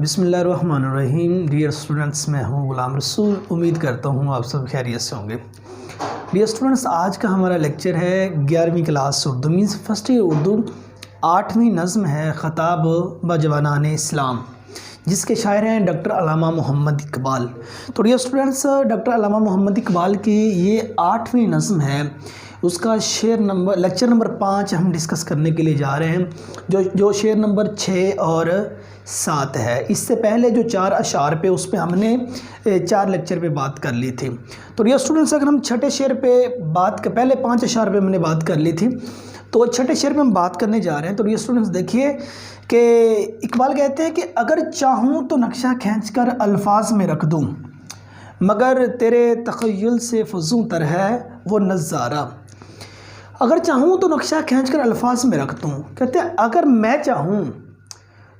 بسم اللہ الرحمن الرحیم۔ ڈیئر اسٹوڈنٹس، میں ہوں غلام رسول۔ امید کرتا ہوں آپ سب خیریت سے ہوں گے۔ ڈیئر اسٹوڈنٹس، آج کا ہمارا لیکچر ہے 11ویں class Urdu, means first year Urdu, 8ویں نظم ہے خطاب با جوانان اسلام، جس کے شاعر ہیں ڈاکٹر علامہ محمد اقبال۔ تو ڈیئر اسٹوڈنٹس، ڈاکٹر علامہ محمد اقبال کی یہ 8ویں نظم ہے، اس کا لیکچر نمبر 5 ہم ڈسکس کرنے کے لیے جا رہے ہیں، جو شعر نمبر 6 اور 7 ہے۔ اس سے پہلے جو 4 اشعار پہ اس پہ ہم نے 4 لیکچر پہ بات کر لی تھی۔ تو ڈیئر اسٹوڈنٹس، اگر ہم چھٹے شعر پہ پہلے 5 اشعار پہ ہم نے بات کر لی تھی، تو چھٹے شعر پہ ہم بات کرنے جا رہے ہیں۔ تو ڈیئر اسٹوڈنٹس دیکھیے کہ اقبال کہتے ہیں کہ اگر چاہوں تو نقشہ کھینچ کر الفاظ میں رکھ دوں، مگر تیرے تخیل سے فزوں تر ہے وہ نظارہ۔ اگر چاہوں تو نقشہ کھینچ کر الفاظ میں رکھ دوں، کہتے ہیں اگر میں چاہوں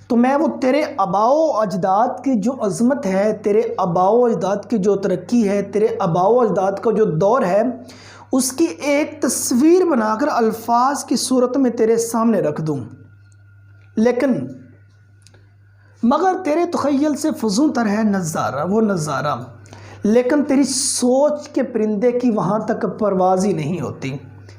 تو میں وہ تیرے آباء و اجداد کی جو عظمت ہے، تیرے آباء و اجداد کی جو ترقی ہے، تیرے آباء و اجداد کا جو دور ہے، اس کی ایک تصویر بنا کر الفاظ کی صورت میں تیرے سامنے رکھ دوں، لیکن مگر تیرے تخیل سے فزوں تر ہے نظارہ، وہ نظارہ، لیکن تیری سوچ کے پرندے کی وہاں تک پرواز ہی نہیں ہوتی،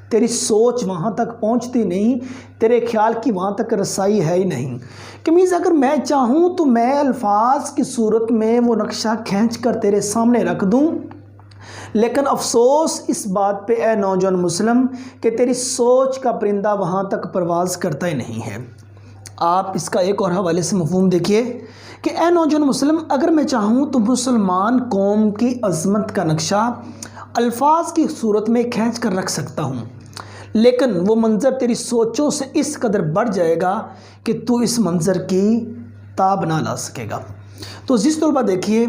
تیری سوچ وہاں تک پہنچتی نہیں، تیرے خیال کی وہاں تک رسائی ہے ہی نہیں۔ کہ مینز اگر میں چاہوں تو میں الفاظ کی صورت میں وہ نقشہ کھینچ کر تیرے سامنے رکھ دوں، لیکن افسوس اس بات پہ اے نوجوان مسلم کہ تیری سوچ کا پرندہ وہاں تک پرواز کرتا ہی نہیں ہے۔ آپ اس کا ایک اور حوالے سے مفہوم دیکھیے کہ اے نوجوان مسلم، اگر میں چاہوں تو مسلمان قوم کی عظمت کا نقشہ الفاظ کی صورت میں کھینچ کر رکھ سکتا ہوں، لیکن وہ منظر تیری سوچوں سے اس قدر بڑھ جائے گا کہ تو اس منظر کی تاب نہ لا سکے گا۔ تو عزیز طلبہ دیکھیے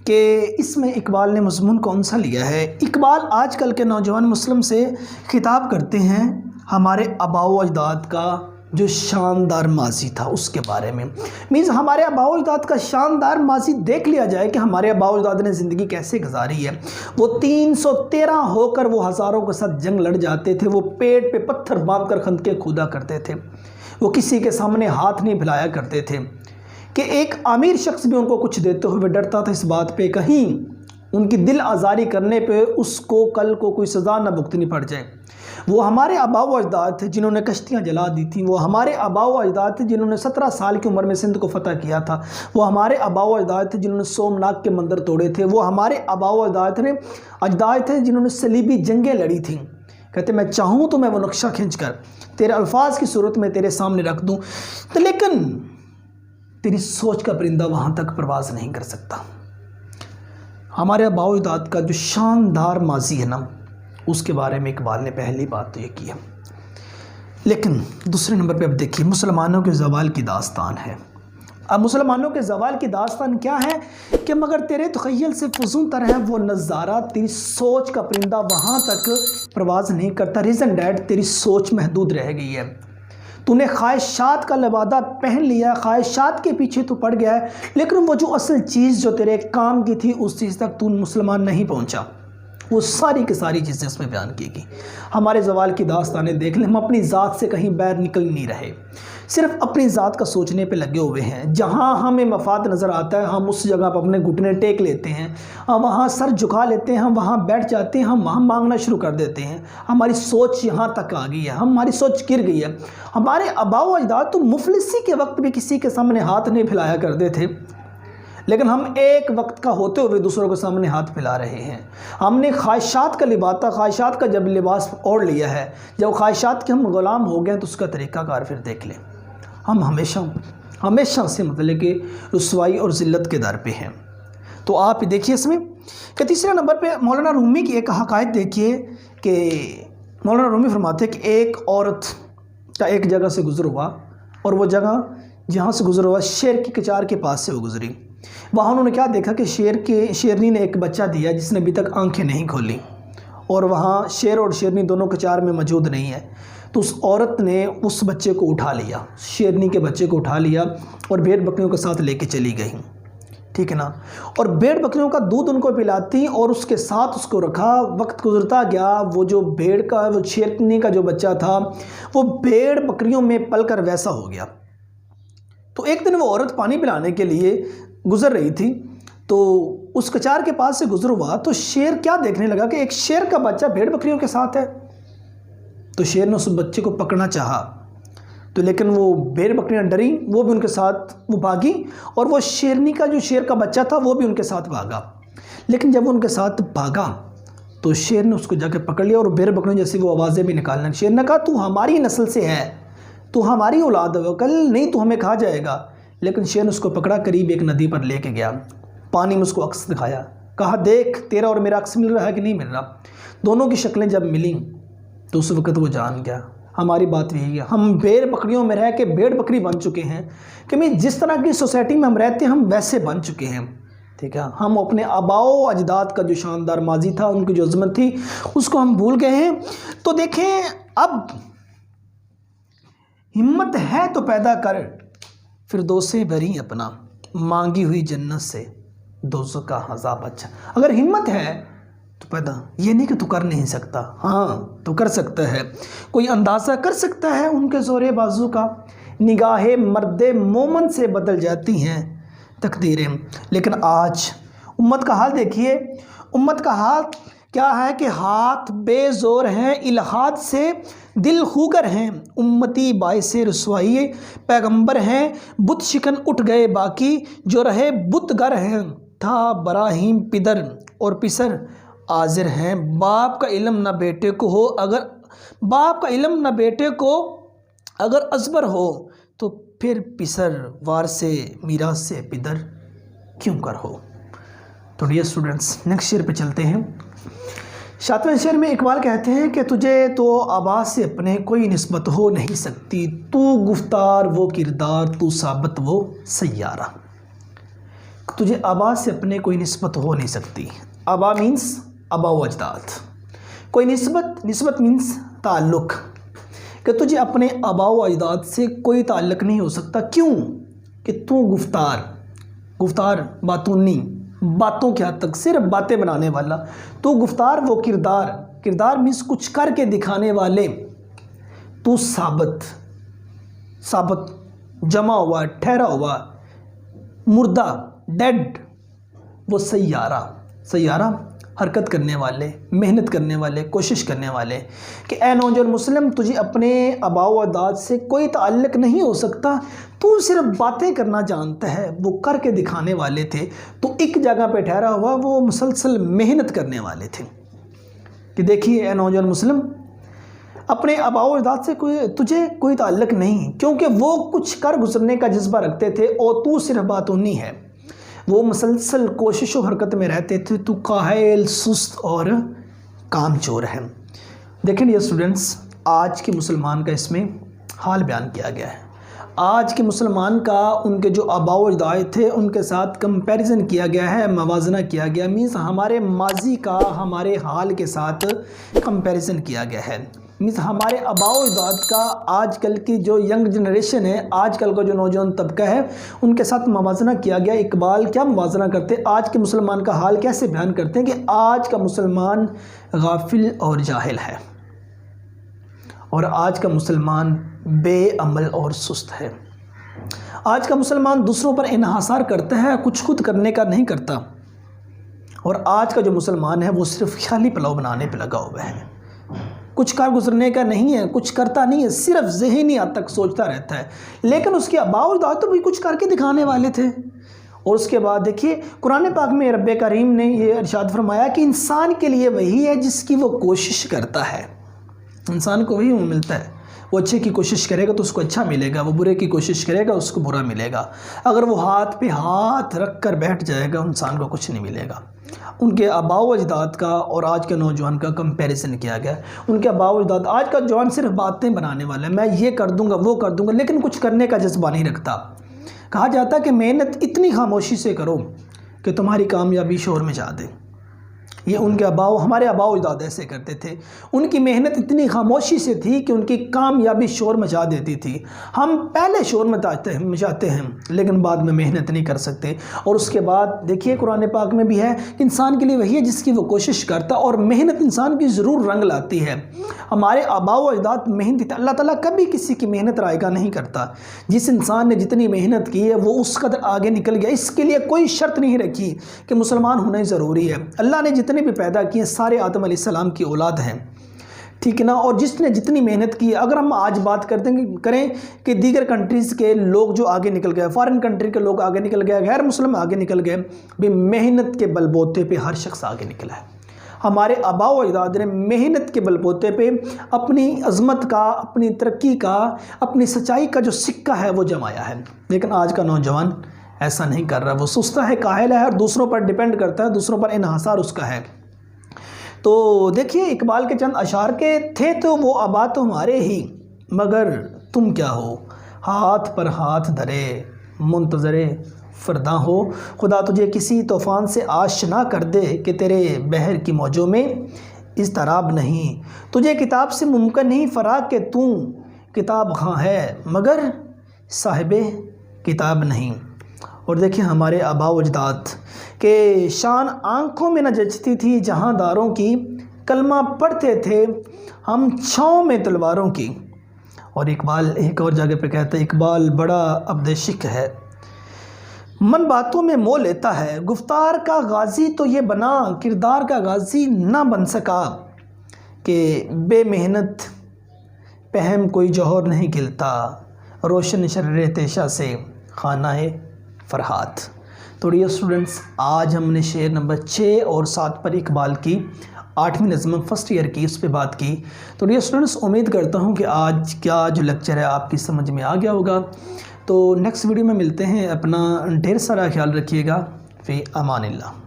کہ اس میں اقبال نے مضمون کون سا لیا ہے۔ اقبال آج کل کے نوجوان مسلم سے خطاب کرتے ہیں ہمارے آباء و اجداد کا جو شاندار ماضی تھا اس کے بارے میں۔ مینز ہمارے آباء و اجداد کا شاندار ماضی دیکھ لیا جائے کہ ہمارے آباء و اجداد نے زندگی کیسے گزاری ہے۔ وہ 313 ہو کر وہ ہزاروں کے ساتھ جنگ لڑ جاتے تھے، وہ پیٹ پہ پتھر باندھ کر خندقیں کھودا کرتے تھے، وہ کسی کے سامنے ہاتھ نہیں پھیلایا کرتے تھے کہ ایک امیر شخص بھی ان کو کچھ دیتے ہوئے ڈرتا تھا اس بات پہ کہیں ان کی دل آزاری کرنے پہ اس کو کل کو کوئی سزا نہ بھگتنی پڑ جائے۔ وہ ہمارے آباء و اجداد تھے جنہوں نے کشتیاں جلا دی تھیں، وہ ہمارے آباء و اجداد تھے جنہوں نے 17 سال کی عمر میں سندھ کو فتح کیا تھا، وہ ہمارے آباء و اجداد تھے جنہوں نے سومناگ کے مندر توڑے تھے، وہ ہمارے آباء و اجداد تھے جنہوں نے صلیبی جنگیں لڑی تھیں۔ کہتے میں چاہوں تو میں وہ نقشہ کھینچ کر تیرے الفاظ کی صورت میں تیرے سامنے رکھ دوں، لیکن تیری سوچ کا پرندہ وہاں تک پرواز نہیں کر سکتا۔ ہمارے آباء و اجداد کا جو شاندار ماضی ہے نا، اس کے بارے میں اقبال نے پہلی بات تو یہ کی ہے۔ لیکن دوسرے نمبر پہ اب دیکھیے مسلمانوں کے زوال کی داستان ہے۔ اب مسلمانوں کے زوال کی داستان کیا ہے کہ مگر تیرے تخیل سے فزوں تر ہے وہ نظارہ، تیری سوچ کا پرندہ وہاں تک پرواز نہیں کرتا۔ ریزن ڈیٹ تیری سوچ محدود رہ گئی ہے، تو نے خواہشات کا لبادہ پہن لیا، خواہشات کے پیچھے تو پڑ گیا ہے، لیکن وہ جو اصل چیز جو تیرے کام کی تھی اس چیز تک تو مسلمان نہیں پہنچا۔ وہ ساری کی ساری چیزیں اس میں بیان کی گئی۔ ہمارے زوال کی داستانیں دیکھ لیں، ہم اپنی ذات سے کہیں باہر نکل نہیں رہے، صرف اپنی ذات کا سوچنے پہ لگے ہوئے ہیں۔ جہاں ہمیں مفاد نظر آتا ہے ہم اس جگہ پر اپنے گھٹنے ٹیک لیتے ہیں، ہم وہاں سر جھکا لیتے ہیں، ہم وہاں بیٹھ جاتے ہیں، ہم وہاں مانگنا شروع کر دیتے ہیں۔ ہماری سوچ یہاں تک آ گئی ہے، ہماری سوچ گر گئی ہے۔ ہمارے آباء و اجداد تو مفلسی کے وقت بھی کسی کے سامنے ہاتھ نہیں پھیلایا کرتے تھے، لیکن ہم ایک وقت کا ہوتے ہوئے دوسروں کے سامنے ہاتھ پھیلا رہے ہیں۔ ہم نے خواہشات کا لباس، خواہشات کا جب لباس اوڑھ لیا ہے، جب خواہشات کے ہم غلام ہو گئے تو اس کا طریقہ کار پھر دیکھ لیں، ہم ہمیشہ سے مطلب کہ رسوائی اور ذلت کے در پہ ہیں۔ تو آپ دیکھیے اس میں کہ تیسرے نمبر پہ مولانا رومی کی ایک حکایت دیکھیے کہ مولانا رومی فرماتے ہیں کہ ایک عورت کا ایک جگہ سے گزر ہوا، اور وہ جگہ جہاں سے گزر ہوا شیر کی کچار کے پاس سے وہ گزری۔ وہاں انہوں نے کیا دیکھا کہ شیرنی نے ایک بچہ دیا جس نے ابھی تک آنکھیں نہیں کھولی، اور وہاں شیر اور شیرنی دونوں کچار میں موجود نہیں ہے۔ تو اس عورت نے اس بچے کو اٹھا لیا، شیرنی کے بچے کو اٹھا لیا اور بھیڑ بکریوں کے ساتھ لے کے چلی گئی، ٹھیک ہے نا، اور بھیڑ بکریوں کا دودھ ان کو پلاتی اور اس کے ساتھ اس کو رکھا۔ وقت گزرتا گیا، وہ جو وہ شیرنی کا جو بچہ تھا وہ بھیڑ بکریوں میں پل کر ویسا ہو گیا۔ تو ایک دن وہ عورت پانی پلانے کے لیے گزر رہی تھی، تو اس کچار کے پاس سے گزر ہوا تو شیر کیا دیکھنے لگا کہ ایک شیر کا بچہ بھیڑ بکریوں کے ساتھ ہے۔ تو شیر نے اس بچے کو پکڑنا چاہا، تو لیکن وہ بھیڑ بکریاں ڈری، وہ بھی ان کے ساتھ وہ بھاگی، اور وہ شیرنی کا جو شیر کا بچہ تھا وہ بھی ان کے ساتھ بھاگا۔ لیکن جب وہ ان کے ساتھ بھاگا تو شیر نے اس کو جا کے پکڑ لیا، اور بھیڑ بکریوں جیسے وہ آوازیں بھی نکالنا۔ شیر نے کہا تو ہماری نسل سے ہے، تو ہماری اولاد ہے، کل نہیں تو ہمیں کھا جائے گا۔ لیکن شیر نے اس کو پکڑا، قریب ایک ندی پر لے کے گیا، پانی میں اس کو عکس دکھایا، کہا دیکھ تیرا اور میرا عکس مل رہا ہے کہ نہیں مل رہا۔ دونوں کی شکلیں جب ملیں تو اس وقت وہ جان گیا ہماری بات یہی ہے، ہم بھیڑ بکریوں میں رہ کے بھیڑ بکری بن چکے ہیں، کہ جس طرح کی سوسائٹی میں ہم رہتے ہیں ہم ویسے بن چکے ہیں، ٹھیک ہے۔ ہم اپنے آباء و اجداد کا جو شاندار ماضی تھا، ان کی جو عظمت تھی، اس کو ہم بھول گئے ہیں۔ تو دیکھیں، اب ہمت ہے تو پیدا کر فردوسِ بری اپنا، مانگی ہوئی جنت سے دوزخ کا عذاب اچھا۔ اگر ہمت ہے تو پیدا، یہ نہیں کہ تو کر نہیں سکتا، ہاں تو کر سکتا ہے۔ کوئی اندازہ کر سکتا ہے ان کے زور بازو کا، نگاہ مرد مومن سے بدل جاتی ہیں تقدیریں۔ لیکن آج امت کا حال دیکھیے، امت کا حال کیا ہے کہ ہاتھ بے زور ہیں، الحاد سے دل خوگر ہیں، امتی باعث رسوائی پیغمبر ہیں، بت شکن اٹھ گئے باقی، جو رہے بت گر ہیں، تھا براہیم پدر اور پسر آذر ہیں۔ باپ کا علم نہ بیٹے کو ہو، اگر باپ کا علم نہ بیٹے کو اگر ازبر ہو، تو پھر پسر وارث میراث سے پدر کیوں کر ہو۔ تو ڈیئر اسٹوڈنٹس، نیکسٹ شعر پہ چلتے ہیں۔ 7ویں شعر میں اقبال کہتے ہیں کہ تجھے تو آبا سے اپنے کوئی نسبت ہو نہیں سکتی، تو گفتار وہ کردار، تو ثابت وہ سیارہ۔ تجھے آبا سے اپنے کوئی نسبت ہو نہیں سکتی۔ آبا مینس آبا و اجداد، کوئی نسبت مینس تعلق، کہ تجھے اپنے آبا و اجداد سے کوئی تعلق نہیں ہو سکتا۔ کیوں؟ کہ تو گفتار باتونی، باتوں کے حد تک صرف باتیں بنانے والا، تو گفتار وہ کردار مینس کچھ کر کے دکھانے والے، تو ثابت جمع ہوا، ٹھہرا ہوا، مردہ ڈیڈ، وہ سیارہ حرکت کرنے والے، محنت کرنے والے، کوشش کرنے والے۔ کہ اے نوجوان مسلم، تجھے اپنے آباء و اجداد سے کوئی تعلق نہیں ہو سکتا، تو صرف باتیں کرنا جانتا ہے، وہ کر کے دکھانے والے تھے، تو ایک جگہ پہ ٹھہرا ہوا، وہ مسلسل محنت کرنے والے تھے۔ کہ دیکھیے اے نوجوان مسلم، اپنے آباء و اجداد سے تجھے کوئی تعلق نہیں، کیونکہ وہ کچھ کر گزرنے کا جذبہ رکھتے تھے، اور تو صرف باتونی ہے، وہ مسلسل کوشش و حرکت میں رہتے تھے، تو کاہل، سست اور کام چور ہے۔ دیکھیں یہ اسٹوڈنٹس، آج کے مسلمان کا اس میں حال بیان کیا گیا ہے۔ آج کے مسلمان کا ان کے جو آباء و اجداد تھے ان کے ساتھ کمپیریزن کیا گیا ہے، موازنہ کیا گیا، مینس ہمارے ماضی کا ہمارے حال کے ساتھ کمپیریزن کیا گیا ہے، مینس ہمارے آباء و اجداد کا آج کل کی جو ینگ جنریشن ہے، آج کل کا جو نوجوان طبقہ ہے، ان کے ساتھ موازنہ کیا گیا۔ اقبال کیا موازنہ کرتے ہیں، آج کے مسلمان کا حال کیسے بیان کرتے ہیں کہ آج کا مسلمان غافل اور جاہل ہے، اور آج کا مسلمان بے عمل اور سست ہے۔ آج کا مسلمان دوسروں پر انحصار کرتا ہے، کچھ خود کرنے کا نہیں کرتا، اور آج کا جو مسلمان ہے وہ صرف خیالی پلاؤ بنانے پہ لگا ہوا ہے، کچھ کار گزرنے کا نہیں ہے، کچھ کرتا نہیں ہے، صرف ذہنی حد تک سوچتا رہتا ہے۔ لیکن اس کے آباء و اجداد تو بھی کچھ کر کے دکھانے والے تھے۔ اور اس کے بعد دیکھیے قرآن پاک میں رب کریم نے یہ ارشاد فرمایا کہ انسان کے لیے وہی ہے جس کی وہ کوشش کرتا ہے، انسان کو وہی ملتا ہے، وہ اچھے کی کوشش کرے گا تو اس کو اچھا ملے گا، وہ برے کی کوشش کرے گا اس کو برا ملے گا۔ اگر وہ ہاتھ پہ ہاتھ رکھ کر بیٹھ جائے گا انسان کو کچھ نہیں ملے گا۔ ان کے آباء و اجداد کا اور آج کے نوجوان کا کمپیریزن کیا گیا۔ ان کے آباء و اجداد، آج کا جوان صرف باتیں بنانے والا ہے، میں یہ کر دوں گا وہ کر دوں گا، لیکن کچھ کرنے کا جذبہ نہیں رکھتا۔ کہا جاتا ہے کہ محنت اتنی خاموشی سے کرو کہ تمہاری کامیابی شور میں جا دے، یہ ان کے ہمارے آباء و اجداد ایسے کرتے تھے. ان کی محنت اتنی خاموشی سے تھی کہ ان کی کامیابی شور مچا دیتی تھی. ہم پہلے شور مچاتے ہیں لیکن بعد میں محنت نہیں کر سکتے. اور اس کے بعد دیکھیے قرآن پاک میں بھی ہے کہ انسان کے لیے وہی ہے جس کی وہ کوشش کرتا، اور محنت انسان کی ضرور رنگ لاتی ہے. ہمارے آباء و اجداد محنت تھے. اللہ تعالیٰ کبھی کسی کی محنت رائے گا نہیں کرتا. جس انسان نے جتنی محنت کی ہے وہ اس قدر آگے نکل گیا. اس کے لیے کوئی شرط نہیں رکھی کہ مسلمان ہونا ہی ضروری ہے. اللہ نے جتنے بھی پیدا کیے سارے آدم علیہ السلام کی اولاد ہیں، ٹھیک ہے نا. اور جس نے جتنی محنت کی، اگر ہم آج بات کریں کہ دیگر کنٹریز کے لوگ جو آگے نکل گئے، فارن کنٹری کے لوگ آگے نکل گئے، غیر مسلم آگے نکل گئے، بھی محنت کے بل بوتے پہ ہر شخص آگے نکلا ہے. ہمارے آباء و اجداد نے محنت کے بل بوتے پہ اپنی عظمت کا، اپنی ترقی کا، اپنی سچائی کا جو سکہ ہے وہ جمایا ہے. لیکن آج کا نوجوان ایسا نہیں کر رہا. وہ سستا ہے، کاہل ہے، اور دوسروں پر ڈیپینڈ کرتا ہے، دوسروں پر انحصار اس کا ہے. تو دیکھیے اقبال کے چند اشعار کے تھے تو وہ آباد تو ہمارے ہی، مگر تم کیا ہو ہاتھ پر ہاتھ دھرے منتظر فردا ہو. خدا تجھے کسی طوفان سے آشنا کر دے کہ تیرے بحر کی موجوں میں اضطراب نہیں. تجھے کتاب سے ممکن نہیں فراق کہ تو کتاب خواں ہے مگر صاحب کتاب نہیں. اور دیکھیں ہمارے آباء و اجداد کہ شان آنکھوں میں نہ جچتی تھی جہاں داروں کی، کلمہ پڑھتے تھے ہم چھاؤں میں تلواروں کی. اور اقبال ایک اور جگہ پہ کہتا ہے، اقبال بڑا عبد شک ہے، من باتوں میں مو لیتا ہے. گفتار کا غازی تو یہ بنا، کردار کا غازی نہ بن سکا. کہ بے محنت پہم کوئی جوہر نہیں کھلتا، روشن شرر تیشہ سے خانہ فرحات. تو ڈیئر اسٹوڈنٹس، آج ہم نے شعر نمبر 6 اور 7 پر اقبال کی 8ویں نظم فرسٹ ایئر کی اس پہ بات کی. تو ڈیئر اسٹوڈنٹس، امید کرتا ہوں کہ آج کا جو لیکچر ہے آپ کی سمجھ میں آ گیا ہوگا. تو نیکسٹ ویڈیو میں ملتے ہیں. اپنا ڈھیر سارا خیال رکھیے گا. فی امان اللہ.